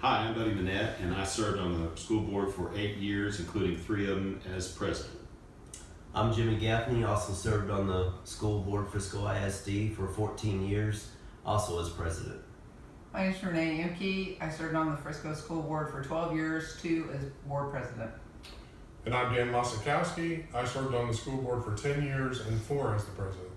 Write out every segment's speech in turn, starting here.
Hi, I'm Buddy Manette, and I served on the school board for 8 years, including 3 of them as president. I'm Jimmy Gaffney, also served on the school board for FISD for 14 years, also as president. My name is Renee Yumke. I served on the Frisco School Board for 12 years, 2 as board president. And I'm Dan Mosikowski. I served on the school board for 10 years and 4 as the president.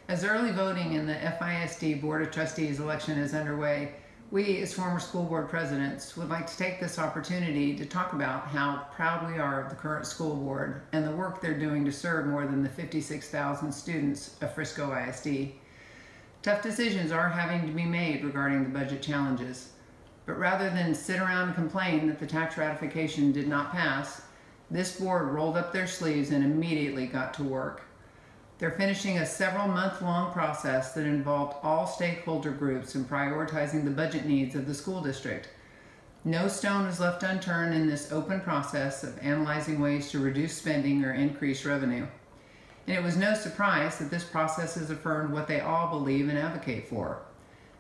As early voting in the FISD Board of Trustees election is underway, we as former school board presidents would like to take this opportunity to talk about how proud we are of the current school board and the work they're doing to serve more than the 56,000 students of Frisco ISD. Tough decisions are having to be made regarding the budget challenges, but rather than sit around and complain that the tax ratification did not pass, this board rolled up their sleeves and immediately got to work. They're finishing a several-month-long process that involved all stakeholder groups in prioritizing the budget needs of the school district. No stone was left unturned in this open process of analyzing ways to reduce spending or increase revenue. And it was no surprise that this process has affirmed what they all believe and advocate for,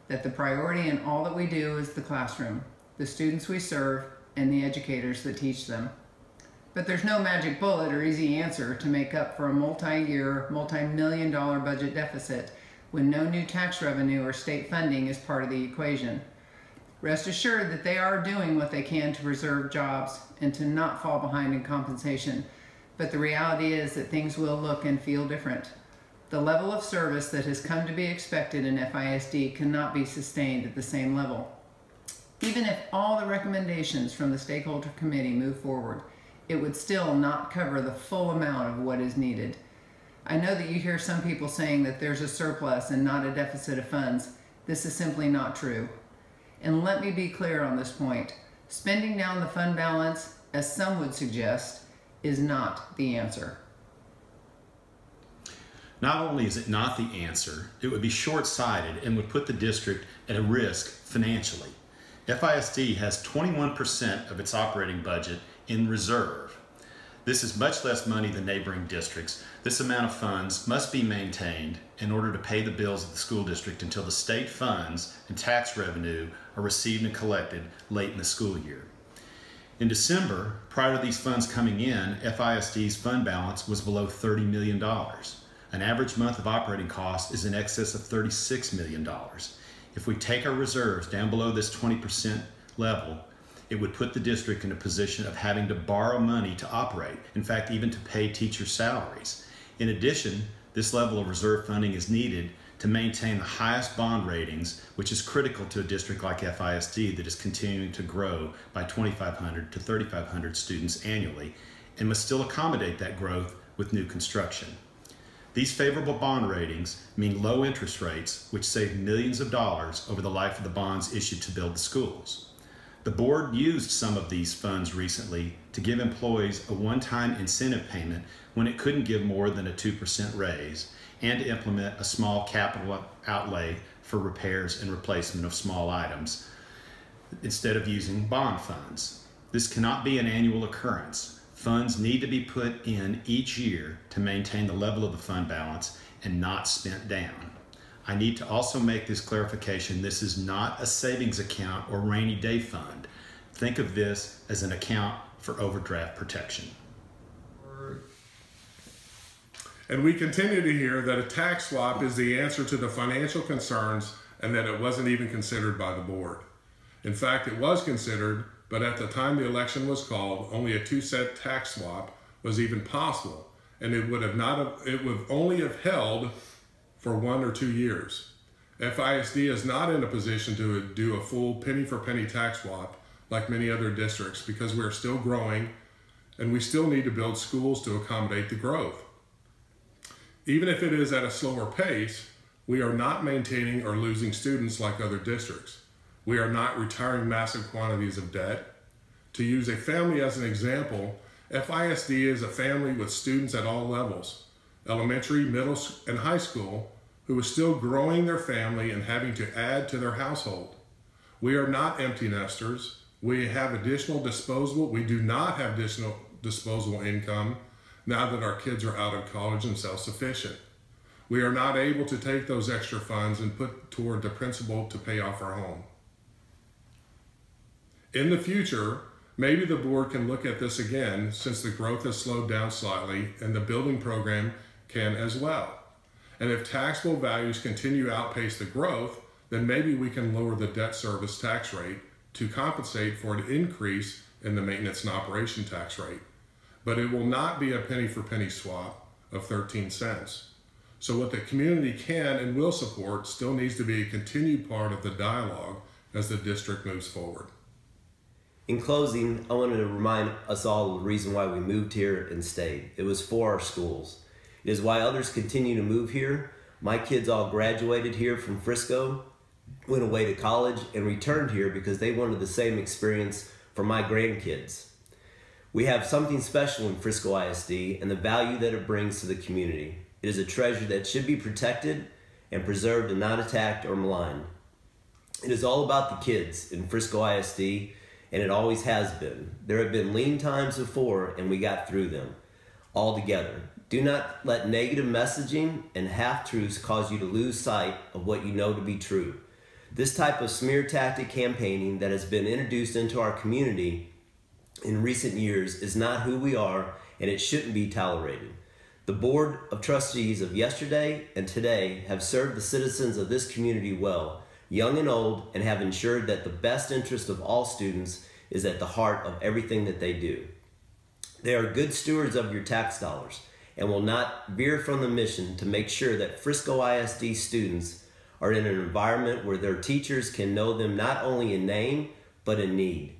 that the priority in all that we do is the classroom, the students we serve, and the educators that teach them. But there's no magic bullet or easy answer to make up for a multi-year, multi-million-dollar budget deficit when no new tax revenue or state funding is part of the equation. Rest assured that they are doing what they can to preserve jobs and to not fall behind in compensation, but the reality is that things will look and feel different. The level of service that has come to be expected in FISD cannot be sustained at the same level. Even if all the recommendations from the stakeholder committee move forward, it would still not cover the full amount of what is needed. I know that you hear some people saying that there's a surplus and not a deficit of funds. This is simply not true. And let me be clear on this point. Spending down the fund balance, as some would suggest, is not the answer. Not only is it not the answer, it would be short-sighted and would put the district at a risk financially. FISD has 21% of its operating budget in reserve. This is much less money than neighboring districts. This amount of funds must be maintained in order to pay the bills of the school district until the state funds and tax revenue are received and collected late in the school year. In December, prior to these funds coming in, FISD's fund balance was below $30 million. An average month of operating costs is in excess of $36 million. If we take our reserves down below this 20% level, it would put the district in a position of having to borrow money to operate, in fact, even to pay teacher salaries. In addition, this level of reserve funding is needed to maintain the highest bond ratings, which is critical to a district like FISD that is continuing to grow by 2,500 to 3,500 students annually and must still accommodate that growth with new construction. These favorable bond ratings mean low interest rates, which save millions of dollars over the life of the bonds issued to build the schools. The board used some of these funds recently to give employees a one-time incentive payment when it couldn't give more than a 2% raise, and to implement a small capital outlay for repairs and replacement of small items instead of using bond funds. This cannot be an annual occurrence. Funds need to be put in each year to maintain the level of the fund balance and not spent down. I need to also make this clarification. This is not a savings account or rainy day fund. Think of this as an account for overdraft protection. And we continue to hear that a tax swap is the answer to the financial concerns and that it wasn't even considered by the board. In fact, it was considered, but at the time the election was called, only a 2-cent tax swap was even possible, and it would only have held for 1 or 2 years. FISD is not in a position to do a full penny-for-penny tax swap like many other districts because we're still growing and we still need to build schools to accommodate the growth. Even if it is at a slower pace, we are not maintaining or losing students like other districts. We are not retiring massive quantities of debt. To use a family as an example, FISD is a family with students at all levels, elementary, middle, and high school, who is still growing their family and having to add to their household. We are not empty nesters. We have we do not have additional disposable income now that our kids are out of college and self-sufficient. We are not able to take those extra funds and put toward the principal to pay off our home. In the future, maybe the board can look at this again since the growth has slowed down slightly and the building program can as well. And if taxable values continue to outpace the growth, then maybe we can lower the debt service tax rate to compensate for an increase in the maintenance and operation tax rate. But it will not be a penny for penny swap of 13 cents. So what the community can and will support still needs to be a continued part of the dialogue as the district moves forward. In closing, I wanted to remind us all of the reason why we moved here and stayed. It was for our schools. It is why others continue to move here. My kids all graduated here from Frisco, went away to college, and returned here because they wanted the same experience for my grandkids. We have something special in Frisco ISD and the value that it brings to the community. It is a treasure that should be protected and preserved and not attacked or maligned. It is all about the kids in Frisco ISD, and it always has been. There have been lean times before, and we got through them all together. Do not let negative messaging and half-truths cause you to lose sight of what you know to be true. This type of smear tactic campaigning that has been introduced into our community in recent years is not who we are, and it shouldn't be tolerated. The Board of Trustees of yesterday and today have served the citizens of this community well, young and old, and have ensured that the best interest of all students is at the heart of everything that they do. They are good stewards of your tax dollars and will not veer from the mission to make sure that Frisco ISD students are in an environment where their teachers can know them not only in name, but in need.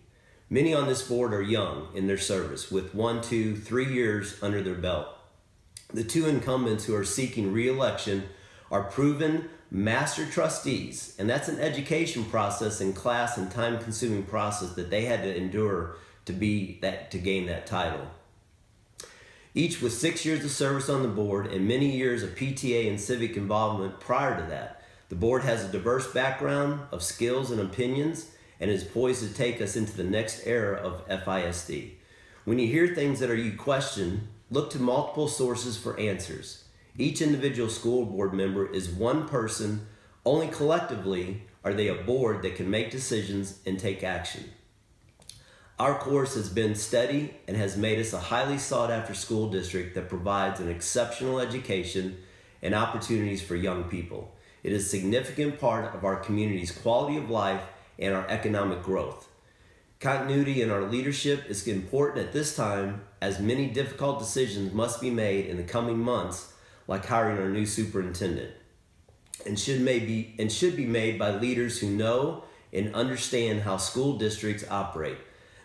Many on this board are young in their service with 1, 2, 3 years under their belt. The two incumbents who are seeking re-election are proven master trustees, and that's an education process and class and time-consuming process that they had to endure to gain that title. Each with 6 years of service on the board and many years of PTA and civic involvement prior to that. The board has a diverse background of skills and opinions and is poised to take us into the next era of FISD. When you hear things that you question, look to multiple sources for answers. Each individual school board member is one person. Only collectively are they a board that can make decisions and take action. Our course has been steady and has made us a highly sought after school district that provides an exceptional education and opportunities for young people. It is a significant part of our community's quality of life and our economic growth. Continuity in our leadership is important at this time, as many difficult decisions must be made in the coming months, like hiring our new superintendent, and should be made by leaders who know and understand how school districts operate,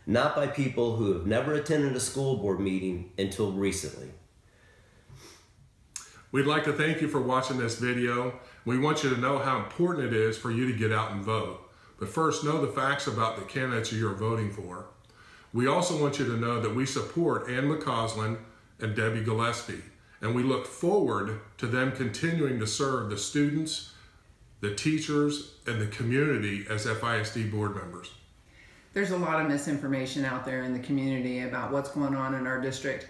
not by people who have never attended a school board meeting until recently. We'd like to thank you for watching this video. We want you to know how important it is for you to get out and vote. But first, know the facts about the candidates you're voting for. We also want you to know that we support Ann McCausland and Debbie Gillespie, and we look forward to them continuing to serve the students, the teachers, and the community as FISD board members. There's a lot of misinformation out there in the community about what's going on in our district.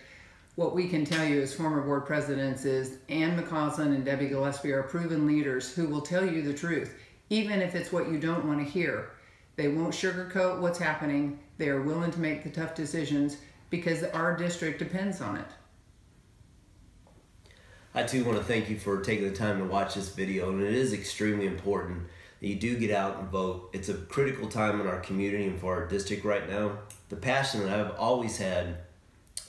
What we can tell you as former board presidents is Ann McCausland and Debbie Gillespie are proven leaders who will tell you the truth, even if it's what you don't want to hear. They won't sugarcoat what's happening. They are willing to make the tough decisions because our district depends on it. I too want to thank you for taking the time to watch this video, and it is extremely important that you do get out and vote. It's a critical time in our community and for our district right now. The passion that I've always had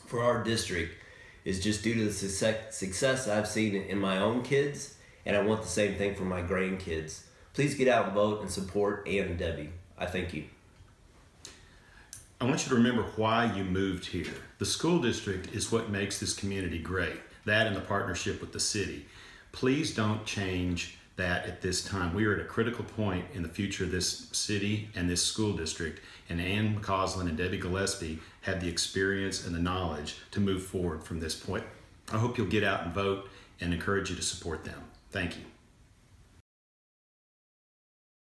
for our district is just due to the success I've seen in my own kids, and I want the same thing for my grandkids. Please get out and vote and support Ann and Debbie. I thank you. I want you to remember why you moved here. The school district is what makes this community great. That and the partnership with the city. Please don't change that at this time. We are at a critical point in the future of this city and this school district, and Ann McCausland and Debbie Gillespie have the experience and the knowledge to move forward from this point. I hope you'll get out and vote and encourage you to support them. Thank you.